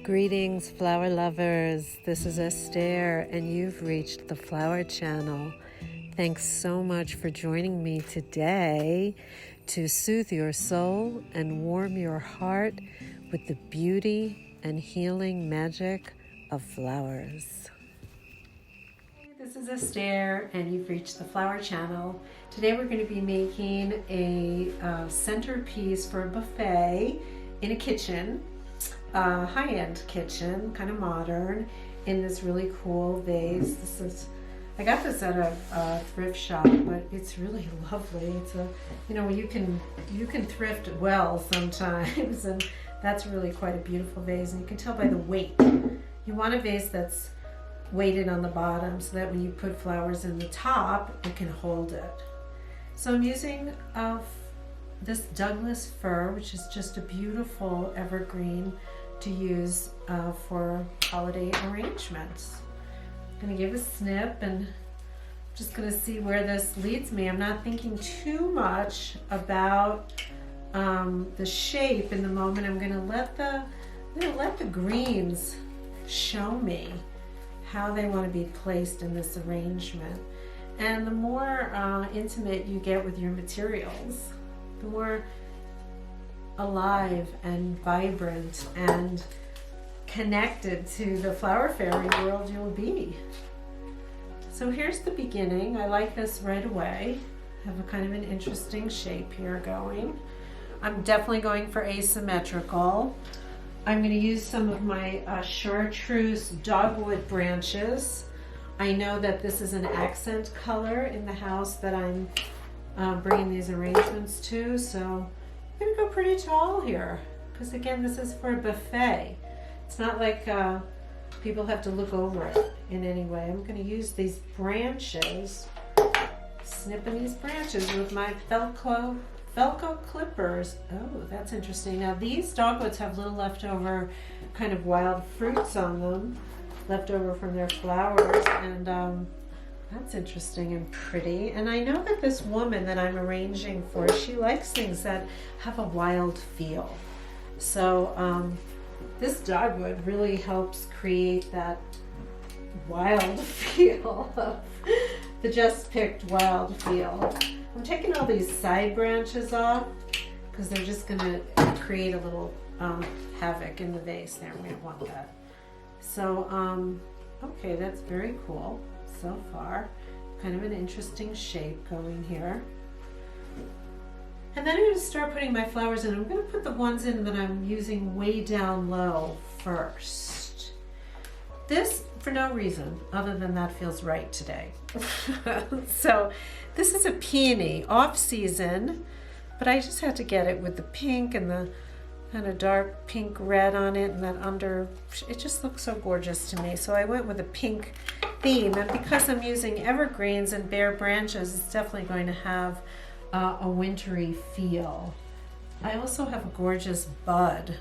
Greetings, flower lovers. This is Estere, and you've reached the Flower Channel. Thanks so much for joining me today to soothe your soul and warm your heart with the beauty and healing magic of flowers. This is Estere, and you've reached the Flower Channel. Today we're going to be making a centerpiece for a buffet in a kitchen. High-end kitchen, kind of modern, in this really cool vase. I got this at a thrift shop, but it's really lovely. It's you can thrift well sometimes, and that's really quite a beautiful vase. And you can tell by the weight. You want a vase that's weighted on the bottom so that when you put flowers in the top, it can hold it. So I'm using this Douglas fir, which is just a beautiful evergreen to use for holiday arrangements. I'm going to give a snip and just going to see where this leads me. I'm not thinking too much about the shape in the moment. I'm going to let the greens show me how they want to be placed in this arrangement. And the more intimate you get with your materials, the more alive and vibrant and connected to the flower fairy world you'll be. So here's the beginning. I like this right away. I have a kind of an interesting shape here going. I'm definitely going for asymmetrical. I'm going to use some of my chartreuse dogwood branches. I know that this is an accent color in the house that I'm bringing these arrangements to, so I'm going to go pretty tall here, because again, this is for a buffet. It's not like people have to look over it in any way. I'm going to use these branches, snipping these branches with my Velcro clippers. Oh, that's interesting. Now these dogwoods have little leftover kind of wild fruits on them, left over from their flowers, and that's interesting and pretty. And I know that this woman that I'm arranging for, she likes things that have a wild feel. So this dogwood really helps create that wild feel, the just picked wild feel. I'm taking all these side branches off because they're just going to create a little havoc in the vase there. We don't want that. So, okay, that's very cool. So far, kind of an interesting shape going here. And then I'm going to start putting my flowers in. I'm going to put the ones in that I'm using way down low first. This, for no reason other than that feels right today. So this is a peony, off season, but I just had to get it with the pink and the kind of dark pink red on it, and that under, it just looks so gorgeous to me. So I went with a pink theme, and because I'm using evergreens and bare branches, it's definitely going to have a wintry feel. I also have a gorgeous bud.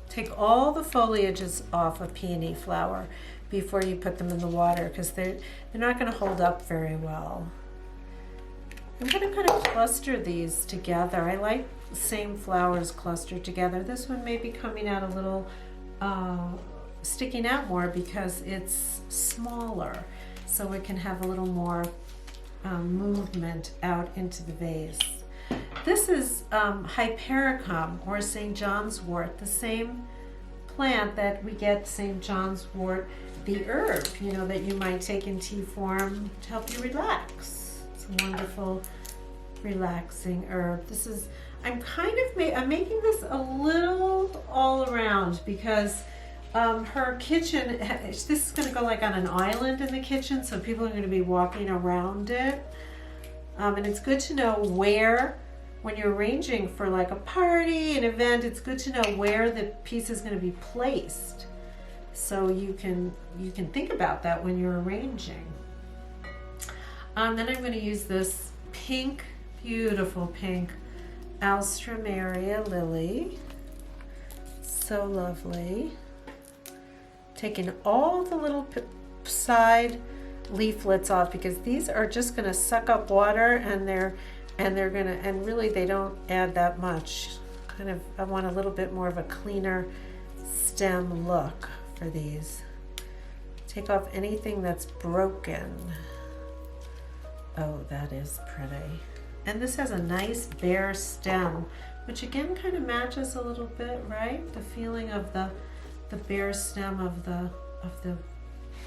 Take all the foliages off a peony flower before you put them in the water, because they're not going to hold up very well. I'm going to kind of cluster these together. I like the same flowers clustered together. This one may be coming out a little, sticking out more because it's smaller, so it can have a little more movement out into the vase. This is Hypericum, or St. John's wort, the same plant that we get St. John's wort, the herb, that you might take in tea form to help you relax. It's a wonderful relaxing herb. This is, I'm making this a little all around because her kitchen, this is going to go like on an island in the kitchen, so people are going to be walking around it. And it's good to know where, when you're arranging for like a party, an event, it's good to know where the piece is going to be placed. So you can think about that when you're arranging. Then I'm going to use this pink, beautiful pink Alstroemeria lily. So lovely. Taking all the little side leaflets off, because these are just going to suck up water, and really they don't add that much. I want a little bit more of a cleaner stem look for these. Take off anything that's broken. Oh, that is pretty. And this has a nice bare stem, which again kind of matches a little bit, right? The feeling of the bare stem of the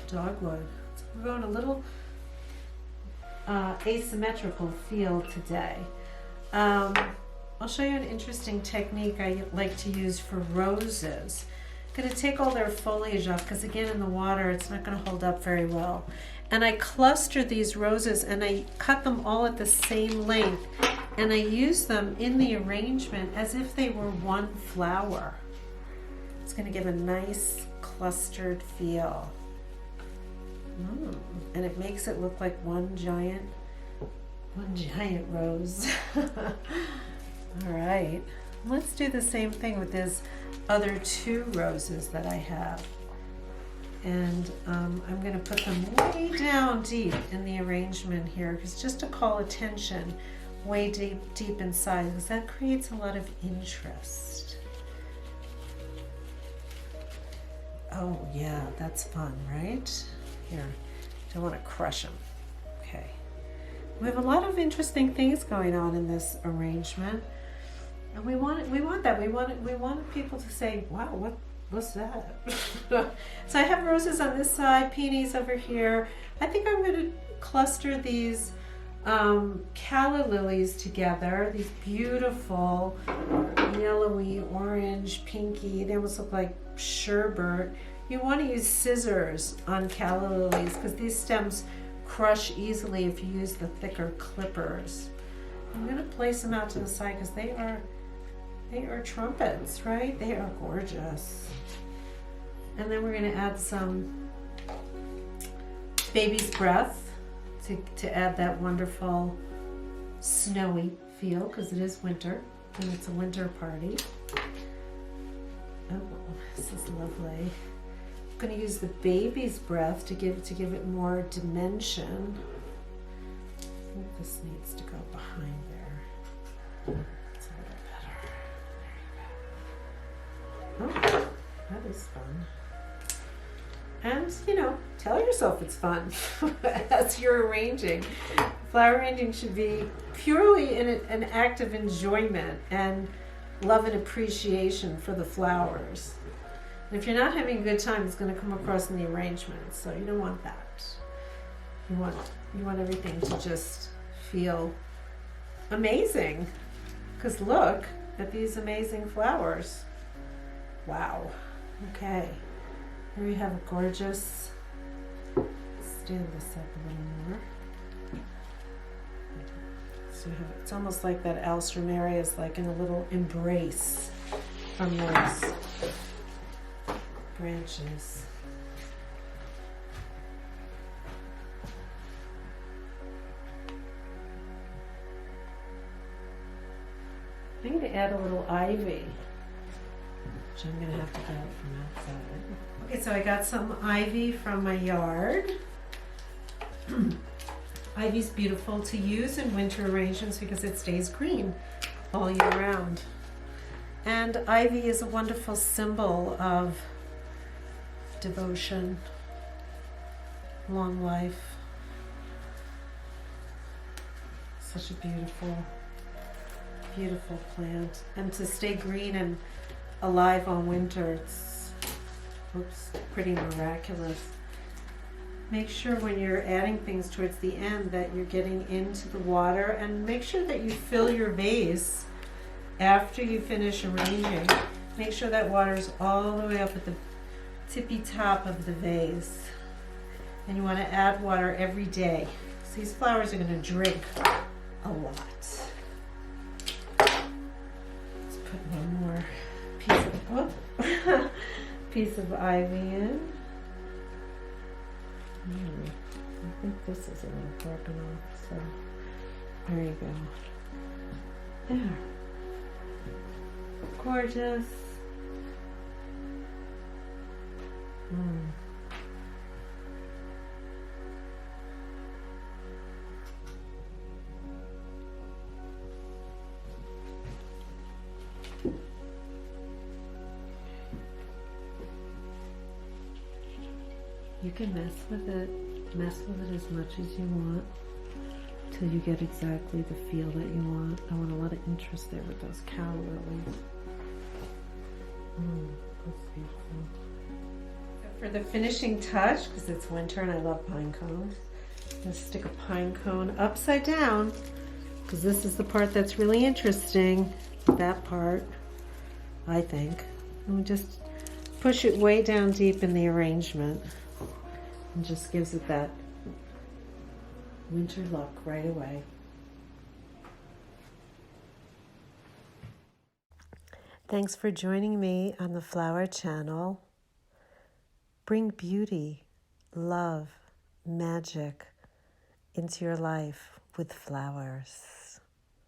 dogwood. So we're going a little asymmetrical feel today. I'll show you an interesting technique I like to use for roses. I'm going to take all their foliage off because again in the water it's not going to hold up very well. And I cluster these roses and I cut them all at the same length and I use them in the arrangement as if they were one flower. It's going to give a nice clustered feel. And it makes it look like one giant rose. All right, let's do the same thing with these other two roses that I have. And I'm going to put them way down deep in the arrangement here, because just to call attention way deep inside, because that creates a lot of interest. Oh yeah, that's fun, right? Here, don't want to crush them. Okay, we have a lot of interesting things going on in this arrangement, and we want that. We want people to say, "Wow, what's that?" So I have roses on this side, peonies over here. I think I'm going to cluster these calla lilies together. These beautiful yellowy, orange, pinky. They almost look like sherbet. You want to use scissors on calla lilies because these stems crush easily if you use the thicker clippers. I'm going to place them out to the side because they are trumpets, right? They are gorgeous. And then we're going to add some baby's breath to add that wonderful snowy feel because it is winter and it's a winter party. Oh, this is lovely. I'm going to use the baby's breath to give it more dimension. I think this needs to go behind there. It's a little better. There you go. Oh, that is fun. And, tell yourself it's fun as you're arranging. Flower arranging should be purely an act of enjoyment and love and appreciation for the flowers. And if you're not having a good time, it's going to come across in the arrangement. So you don't want that. You want everything to just feel amazing. Because look at these amazing flowers. Wow. Okay. Here we have a gorgeous, stand this up a little more. So it's almost like that alstroemeria is like in a little embrace from those branches. I'm going to add a little ivy, which I'm going to have to get from outside. Okay, so I got some ivy from my yard. Ivy's beautiful to use in winter arrangements because it stays green all year round. And ivy is a wonderful symbol of devotion, long life. Such a beautiful, beautiful plant. And to stay green and alive all winter, it's pretty miraculous. Make sure when you're adding things towards the end that you're getting into the water, and make sure that you fill your vase after you finish arranging. Make sure that water's all the way up at the tippy top of the vase. And you want to add water every day. So these flowers are going to drink a lot. Let's put one more piece of ivy in. I think this is a little broken off, so there you go. There. Gorgeous. You can mess with it as much as you want till you get exactly the feel that you want. I want a lot of interest there with those cow lilies. That's beautiful. For the finishing touch, because it's winter and I love pine cones, I'm going to stick a pine cone upside down, because this is the part that's really interesting. That part, I think. And we just push it way down deep in the arrangement. And just gives it that winter look right away. Thanks for joining me on the Flower Channel. Bring beauty, love, magic into your life with flowers.